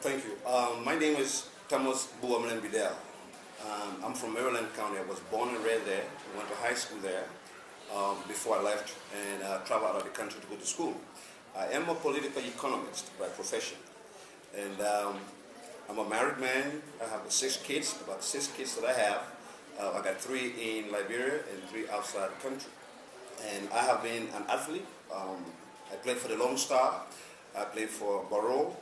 Thank you. My name is Thomas G Bedell. I'm from Maryland County. I was born and raised there. Went to high school there before I left and traveled out of the country to go to school. I am a political economist by profession. And I'm a married man. I have 6 kids, about 6 kids that I have. I got 3 in Liberia and 3 outside the country. And I have been an athlete. I played for the Lone Star. I played for Borough.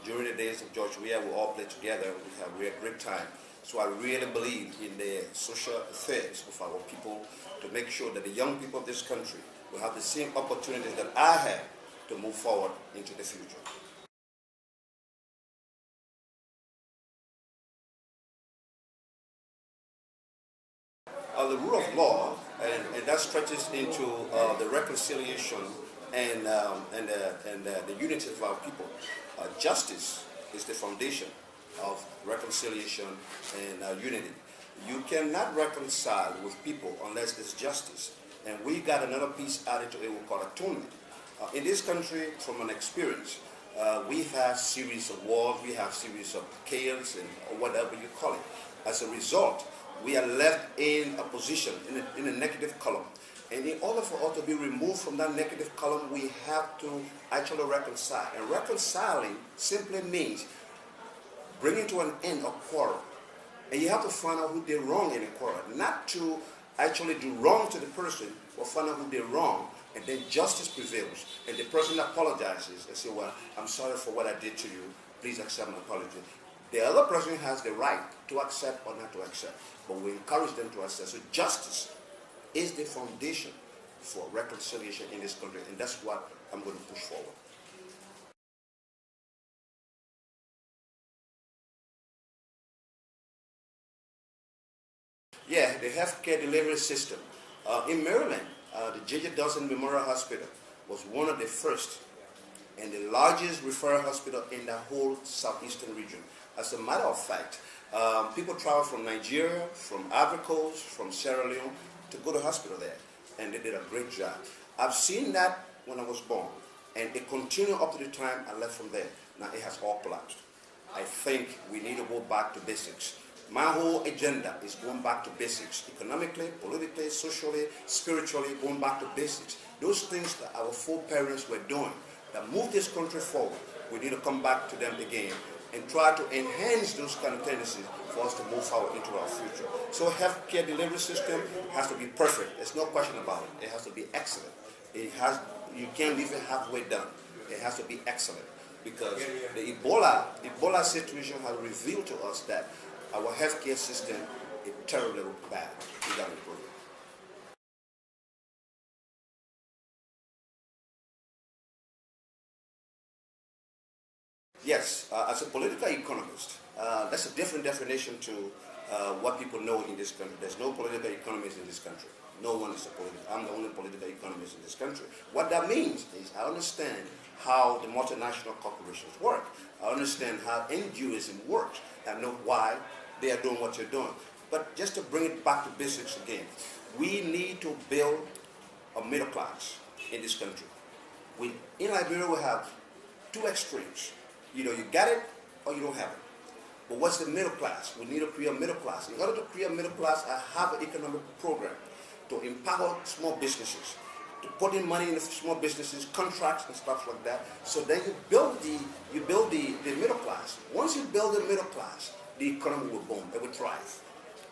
During the days of George Weah, we all played together. We had a great time. So I really believe in the social affairs of our people to make sure that the young people of this country will have the same opportunities that I had to move forward into the future. The rule of law, and that stretches into the reconciliation and the unity of our people. Justice is the foundation of reconciliation and unity. You cannot reconcile with people unless there's justice. And we got another piece added to it we call atonement. In this country, from an experience, we have series of wars, we have series of chaos, and whatever you call it. As a result, we are left in a position, in a negative column. And in order for us to be removed from that negative column, we have to actually reconcile. And reconciling simply means bringing to an end a quarrel. And you have to find out who did wrong in a quarrel. Not to actually do wrong to the person, but find out who did wrong. And then justice prevails. And the person apologizes and says, well, I'm sorry for what I did to you. Please accept my apology. The other person has the right to accept or not to accept. But we encourage them to accept. So justice is the foundation for reconciliation in this country, and that's what I'm going to push forward. Yeah, the healthcare delivery system. In Maryland, the G Bedell Memorial Hospital was one of the first and the largest referral hospital in the whole southeastern region. As a matter of fact, people travel from Nigeria, from Ivory Coast, from Sierra Leone, to go to the hospital there, and they did a great job. I've seen that when I was born, and it continued up to the time I left from there. Now it has all collapsed. I think we need to go back to basics. My whole agenda is going back to basics, economically, politically, socially, spiritually, going back to basics. Those things that our foreparents were doing that moved this country forward, we need to come back to them again and try to enhance those kind of tendencies for us to move forward into our future. So healthcare delivery system has to be perfect. There's no question about it. It has to be excellent. You can't leave it halfway done. It has to be excellent, because the Ebola situation has revealed to us that our healthcare system is terribly bad. We got to improve it. Yes, as a political economist, that's a different definition to what people know in this country. There's no political economist in this country. No one is a political. I'm the only political economist in this country. What that means is I understand how the multinational corporations work. I understand how NGOism works. I know why they are doing what they're doing. But just to bring it back to basics again, we need to build a middle class in this country. In Liberia, we have 2 extremes. Either you got it or you don't have it. But what's the middle class? We need to create a middle class. In order to create a middle class, I have an economic program to empower small businesses, to put in money in the small businesses, contracts and stuff like that. So then you build the middle class. Once you build the middle class, the economy will boom, it will thrive.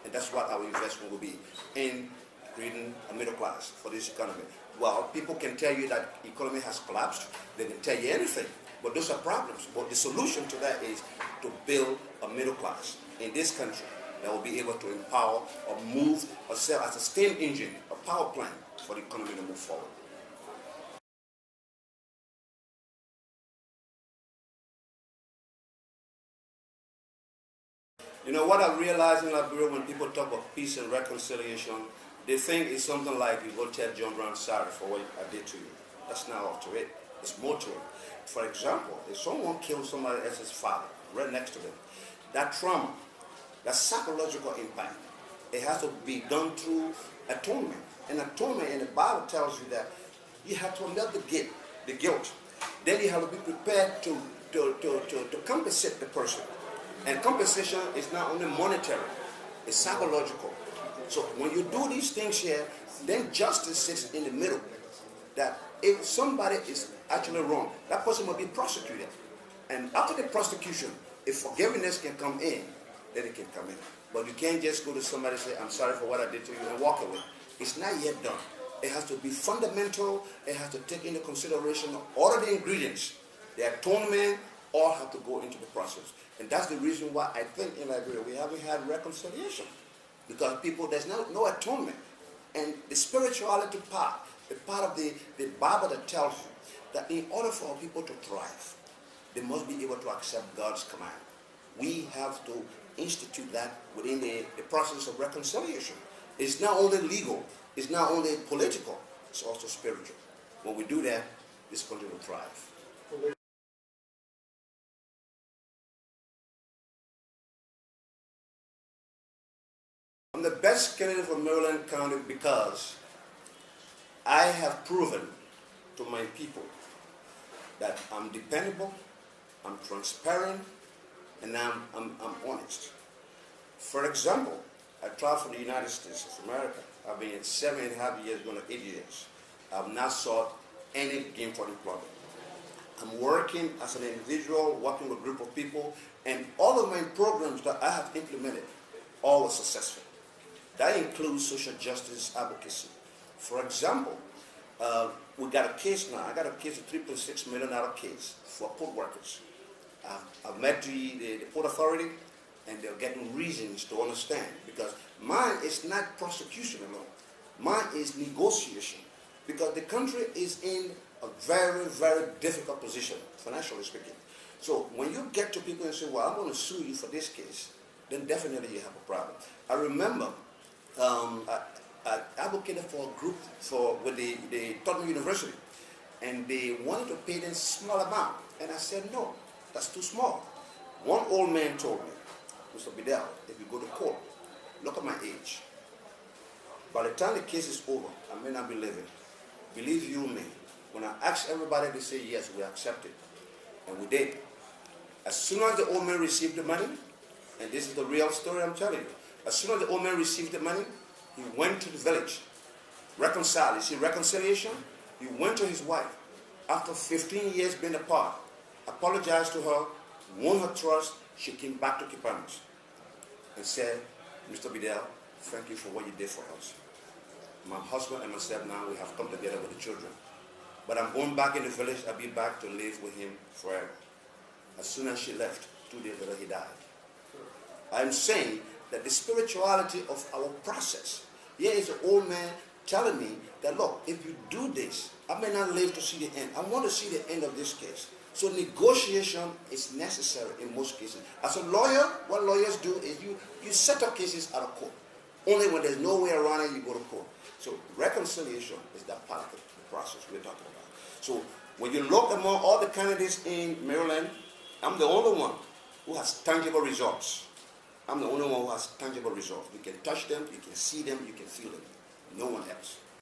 And that's what our investment will be in creating a middle class for this economy. Well, people can tell you that the economy has collapsed. They can tell you anything. But those are problems. But the solution to that is to build a middle class in this country that will be able to empower or move or serve as a steam engine, a power plant for the economy to move forward. You know what I realize in Liberia when people talk about peace and reconciliation, they think it's something like you go tell John Brown sorry for what I did to you. That's not all to it. There's more to it. For example, if someone kills somebody else's father right next to them, that trauma, that psychological impact, it has to be done through atonement. And atonement in the Bible tells you that you have to melt the guilt. Then you have to be prepared to to compensate the person. And compensation is not only monetary, it's psychological. So when you do these things here, then justice sits in the middle. That if somebody is actually wrong, that person will be prosecuted. And after the prosecution, if forgiveness can come in, then it can come in. But you can't just go to somebody and say, I'm sorry for what I did to you, and walk away. It's not yet done. It has to be fundamental. It has to take into consideration all of the ingredients. The atonement all have to go into the process. And that's the reason why I think in Liberia we haven't had reconciliation. Because people, there's no atonement. And the spirituality part, the part of the Bible that tells you that in order for people to thrive, they must be able to accept God's command. We have to institute that within the process of reconciliation. It's not only legal, it's not only political, it's also spiritual. When we do that, this country will thrive. I'm the best candidate for Maryland County because I have proven to my people that I'm dependable, I'm transparent, and I'm honest. For example, I traveled from the United States of America. I've been in 7.5 years, going to 8 years. I've not sought any gainful employment. I'm working as an individual, working with a group of people, and all of my programs that I have implemented, all were successful. That includes social justice advocacy. For example, we got a case now. I got a case, a $3.6 million case for port workers. I've met the Port Authority, and they're getting reasons to understand, because mine is not prosecution alone. Mine is negotiation, because the country is in a very, very difficult position, financially speaking. So when you get to people and say, well, I'm going to sue you for this case, then definitely you have a problem. I remember I advocated for a group with the Tottenham University, and they wanted to pay them a small amount. And I said, no, that's too small. One old man told me, Mr. Bedell, if you go to court, look at my age. By the time the case is over, I may not be living. Believe you me, when I asked everybody, they say, yes, we accept it. And we did. As soon as the old man received the money, and this is the real story I'm telling you, as soon as the old man received the money, he went to the village, reconciled. You see reconciliation? He went to his wife. After 15 years being apart, apologized to her, won her trust. She came back to Kipanis and said, Mr. Bedell, thank you for what you did for us. My husband and myself now, we have come together with the children. But I'm going back in the village. I'll be back to live with him forever. As soon as she left, 2 days later, he died. I'm saying that the spirituality of our process. Here is an old man telling me that, look, if you do this, I may not live to see the end. I want to see the end of this case. So negotiation is necessary in most cases. As a lawyer, what lawyers do is you settle cases out of court. Only when there's no way around it, you go to court. So reconciliation is that part of the process we're talking about. So when you look among all the candidates in Maryland, I'm the only one who has tangible results. I'm the only one who has tangible results. You can touch them, you can see them, you can feel them. No one else.